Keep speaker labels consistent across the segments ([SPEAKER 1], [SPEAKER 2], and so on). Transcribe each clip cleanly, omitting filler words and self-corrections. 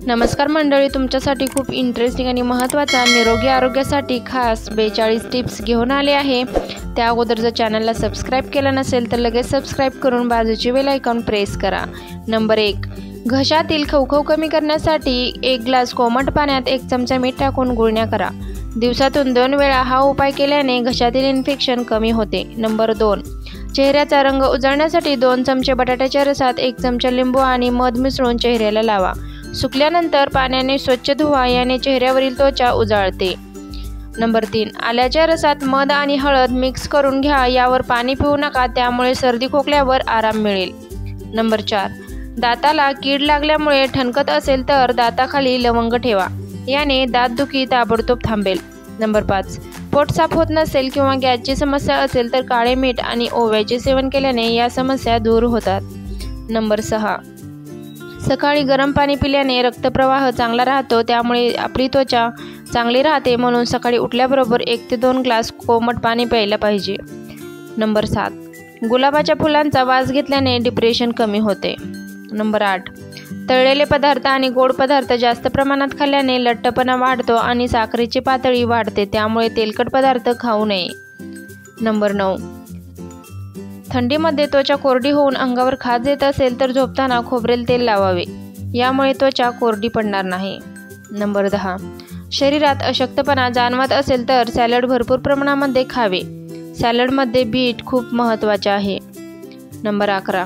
[SPEAKER 1] नमस्कार मंडळी, तुमच्यासाठी खूप इंटरेस्टिंग आणि महत्त्वाचा निरोगी आरोग्यासाठी खास 42 टिप्स घेऊन आले आहे। त्या अगोदर जर चॅनलला सबस्क्राईब केलं नसेल तर लगेच सबस्क्राईब करून बाजूची बेल आयकॉन प्रेस करा। नंबर 1, घशातील खवखव कमी करण्यासाठी 1 ग्लास कोमट पाण्यात 1 चमचा मीठ टाकून गुळण्या करा। दिवसातून 2 वेळा हा उपाय केल्याने घशातील इन्फेक्शन कमी होते। नंबर 2, चेहऱ्याचा रंग उजळण्यासाठी 2 चमचे बटाट्याच्या रसात 1 चमचा लिंबू आणि मध मिसळून चेहऱ्याला लावा। सुकल्यानंतर पाण्याने स्वच्छ धुवा, याने चेहऱ्यावरील त्वचा उजळते। नंबर 3, आल्याच्या रसात मध आणि हळद मिक्स करून घ्या। यावर पाणी पिऊ नका, त्यामुळे सर्दी खोकल्यावर आराम मिळेल। नंबर 4, दाताला कीड लागल्यामुळे ठणकत असेल तर दाताखाली लवंग ठेवा, याने दातदुखी ताबडतोब थांबेल। नंबर 5, पोट साफ होत नसेल किंवा गॅसची समस्या असेल तर काळे मीठ आणि ओव्याचे सेवन केल्याने या समस्या दूर होतात। नंबर 6, सकाळी गरम पाणी पिल्याने रक्तप्रवाह चांगला राहतो, त्यामुळे आपली त्वचा चांगली राहते, म्हणून सकाळी उठल्याबरोबर 1 ते 2 ग्लास कोमट पाणी प्यायला पाहिजे। नंबर 7, गुलाबाच्या फुलांचा वास घेतल्याने डिप्रेशन कमी होते। नंबर 8, तळलेले पदार्थ आणि गोड पदार्थ जास्त प्रमाणात खाल्ल्याने लठ्ठपणा वाढतो आणि साखरेची पातळी वाढते, त्यामुळे तेलकट पदार्थ खाऊ नये। नंबर 9, थंडीमध्ये त्वचा कोरडी होऊन अंगावर खाज येत असेल तर झोपताना खोबरेल तेल लावावे, यामुळे त्वचा कोरडी पडणार नाही। नंबर 10, शरीरात अशक्तपणा जाणवत असेल तर सॅलड भरपूर प्रमाणामध्ये खावे। सॅलडमध्ये बीट खूप महत्त्वाचे आहे। नंबर 11,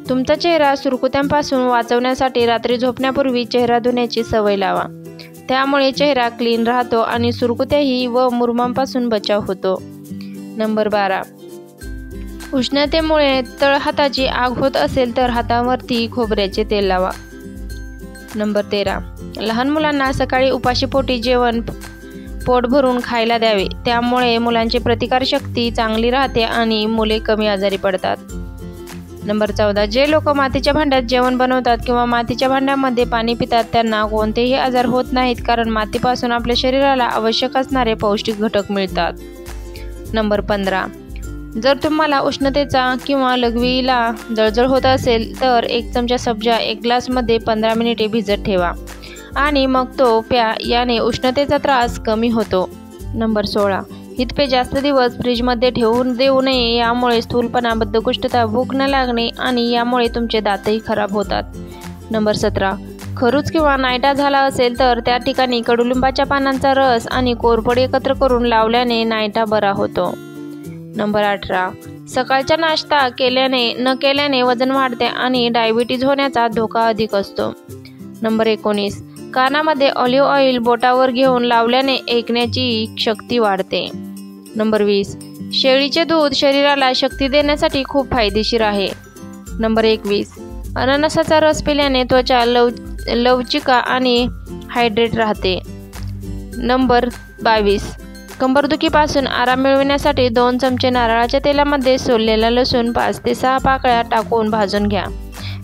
[SPEAKER 1] तुमचा चेहरा सुरकुत्यांपासून वाचवण्यासाठी रात्री झोपण्यापूर्वी चेहरा धुण्याची सवय लावा, त्यामुळे चेहरा क्लीन राहतो आणि सुरकुत्याही व मुरुमांपासून बचाव होतो। नंबर 12, उष्णतेमुळे तळहाताची आग होत असेल तर हातावरती खोबऱ्याचे तेल लावा। नंबर 13, लहान मुलांना सकाळी उपाशीपोटी जेवण पोट भरून खायला द्यावे, त्यामुळे मुलांची प्रतिकारशक्ती चांगली राहते आणि मुले कमी आजारी पडतात। नंबर 14, जे लोक मातीच्या भांड्यात जेवण बनवतात किंवा मातीच्या भांड्यामध्ये पाणी पितात त्यांना कोणतेही आजार होत नाहीत, कारण मातीपासून आपल्या शरीराला आवश्यक असणारे पौष्टिक घटक मिळतात। नंबर 15, जर तुम्हाला उष्णतेचा किंवा लघवीला जळजळ होत असेल तर 1 चमचा सब्जा 1 ग्लासमध्ये 15 मिनिटे भिजत ठेवा आणि मग तो प्या, याने उष्णतेचा त्रास कमी होतो। नंबर 16, हितपे जास्त दिवस फ्रीजमध्ये ठेवून देऊ नये, यामुळे स्थूलपणा, बद्धकोष्ठता, भूक न लागणे आणि यामुळे तुमचे दातही खराब होतात। नंबर 17, खरूच किंवा नायटा झाला असेल तर त्या ठिकाणी कडुलिंबाच्या पानांचा रस आणि कोरफड एकत्र करून लावल्याने नायटा बरा होतो। नंबर 18, सकाळचा नाश्ता न केल्याने वजन वाढते आणि डायबिटीज होण्याचा धोका अधिक असतो। नंबर 19, कानामध्ये ऑलिव्ह ऑइल बोटावर घेऊन लावल्याने ऐकण्याची शक्ती वाढते। नंबर 20, शेळीचे दूध शरीराला शक्ती देण्यासाठी खूप फायदेशीर आहे। नंबर 21, अननसाचा रस पिल्याने त्वचा लवचिका आणि हायड्रेट राहते। नंबर 22, कंबरदुखीपासून आराम मिळविण्यासाठी 2 चमचे नारळाच्या तेलामध्ये सोललेला लसूण 5 ते 6 पाकळ्या टाकून भाजून घ्या।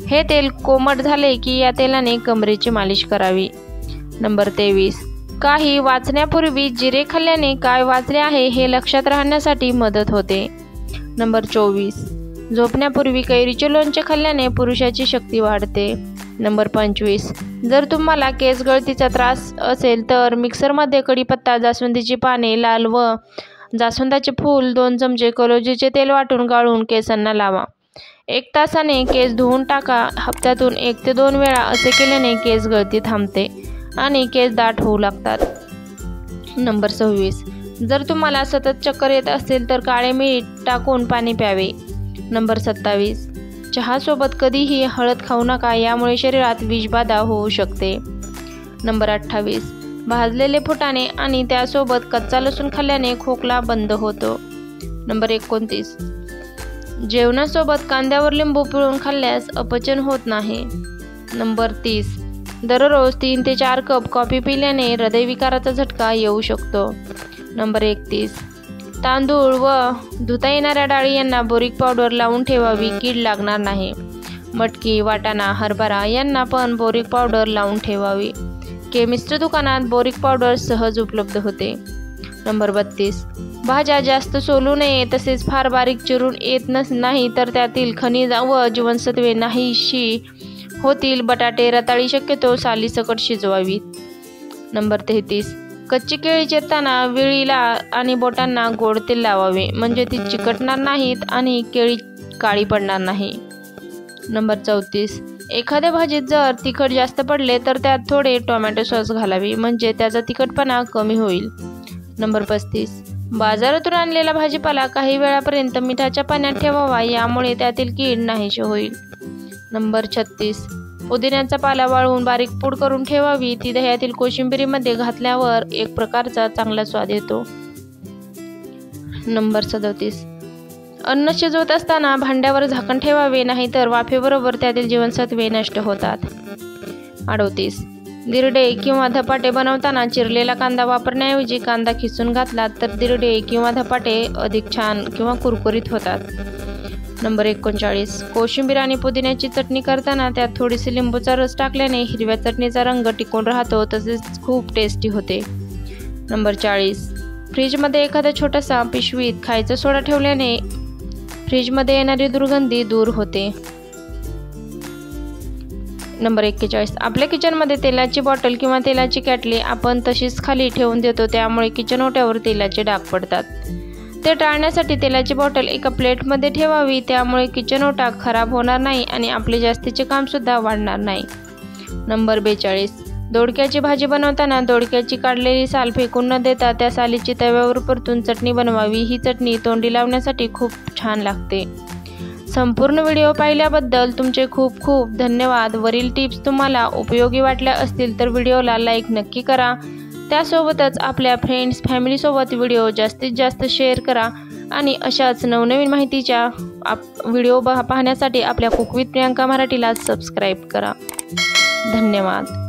[SPEAKER 1] हे तेल कोमट झाले की या तेलाने कमरेची मालिश करावी। नंबर 23, काही वाचण्यापूर्वी जिरे खाल्ल्याने काय वाचले आहे हे लक्षात राहण्यासाठी मदत होते। नंबर 24, झोपण्यापूर्वी कैरीचे लोणचे खाल्ल्याने पुरुषाची शक्ती वाढते। नंबर 25, जर तुम्हाला केस गळतीचा त्रास असेल तर मिक्सरमध्ये कढीपत्ता, जास्वंदीची पाने, लाल व जास्वंदाचे फूल, 2 चमचे कोलोजीचे तेल वाटून गाळून केसांना लावा। 1 तासाने केस धुवून टाका। हप्त्यातून 1 ते 2 वेळा असे केल्याने केस गळती थांबते आणि केस दाट होऊ लागतात। नंबर 26, जर तुम्हाला सतत चक्कर येत असेल तर काळे मीठ टाकून पाणी प्यावे। नंबर 27, चहासोबत कधीही हळद खाऊ नका, यामुळे शरीरात विषबाधा होऊ शकते। नंबर 28, भाजलेले फुटाणे आणि त्यासोबत कच्चा लसूण खाल्ल्याने खोकला बंद होतो। नंबर 29, जेवणासोबत कांद्यावर लिंबू पिळून खाल्ल्यास अपचन होत नाही। नंबर 30, दररोज 3 ते 4 कप कॉफी पिल्याने हृदयविकाराचा झटका येऊ शकतो। नंबर 31, तांदूळ व धुता येणाऱ्या डाळी यांना बोरिक पावडर लावून ठेवावी, कीड लागणार नाही। मटकी, वाटाणा, हरभरा यांना पण बोरिक पावडर लावून ठेवावी। केमिस्ट दुकानात बोरिक पावडर सहज उपलब्ध होते। नंबर 32, भाज्या जास्त सोलू नये, तसेच फार बारीक चिरून येत नाही तर त्यातील खनिज व जीवनसत्वे नाहीशी होतील. बटाटे रताळी शक्यतो सालीसकट शिजवावीत. नंबर 33. कच्ची केळी चिरताना विळीला आणि बोटांना गोड तेल लावावे, म्हणजे ती चिकटणार नाहीत आणि केळी काळी पडणार नाही. नंबर 34. एखाद्या भाजीत जर तिखट जास्त पडले तर त्यात थोडे टोमॅटो सॉस घालावे, म्हणजे त्याचा तिखटपणा कमी होईल. नंबर 35. बाजारातून आणलेला भाजीपाला काही वेळापर्यंत मिठाच्या पाण्यात ठेवावा, यामुळे त्यातील कीड नाहीशी होईल. नंबर 36. पुदिन्याचा पाला वाळवून बारीक पूड करून ठेवावी, ती दह्यातील कोशिंबिरीमध्ये घातल्यावर एक प्रकारचा चांगला स्वाद येतो. नंबर 37. अन्न शिजवत असताना भांड्यावर झाकण ठेवावे, नाहीतर वाफेबरोबर त्यातील जीवनसत्वे नष्ट होतात. 38. दिरडे किंवा धपाटे बनवताना चिरलेला कांदा वापरण्याऐवजी कांदा खिसून घातला तर दिरडे किंवा धपाटे अधिक छान किंवा कुरकुरीत होतात. नंबर 39. कोशिंबीर आणि पुदिन्याची चटणी करताना त्यात थोडीशी लिंबूचा रस टाकल्याने हिरव्या चटणीचा रंग टिकून राहतो, तसेच खूप टेस्टी होते. नंबर 40. फ्रीजमध्ये एखादा छोटासा पिशवीत खायचा सोडा ठेवल्याने फ्रीजमध्ये येणारी दुर्गंधी दूर होते. नंबर 41. आपल्या किचनमध्ये तेलाची बॉटल किंवा तेलाची कॅटली आपण तशीच खाली ठेवून देतो, त्यामुळे किचन ओट्यावर तेलाचे डाग पडतात. ते टाळण्यासाठी तेलाची बॉटल एका प्लेटमध्ये ठेवावी, त्यामुळे किचन ओटा खराब होणार नाही आणि आपले जास्तीचे कामसुद्धा वाढणार नाही. नंबर 42. दोडक्याची भाजी बनवताना दोडक्याची काढलेली साल फेकून न देता त्या सालीची तव्यावर परतून चटणी बनवावी. ही चटणी तोंडी लावण्यासाठी खूप छान लागते. संपूर्ण व्हिडिओ पाहिल्याबद्दल तुमचे खूप खूप धन्यवाद. वरील टिप्स तुम्हाला उपयोगी वाटल्या असतील तर व्हिडिओला लाईक नक्की करा. त्यासोबतच आपल्या फ्रेंड्स फॅमिलीसोबत व्हिडिओ जास्तीत जास्त शेअर करा आणि अशाच नवनवीन माहितीच्या व्हिडिओ पाहण्यासाठी आपल्या कुक विथ प्रियांका मराठीला सबस्क्राईब करा. धन्यवाद.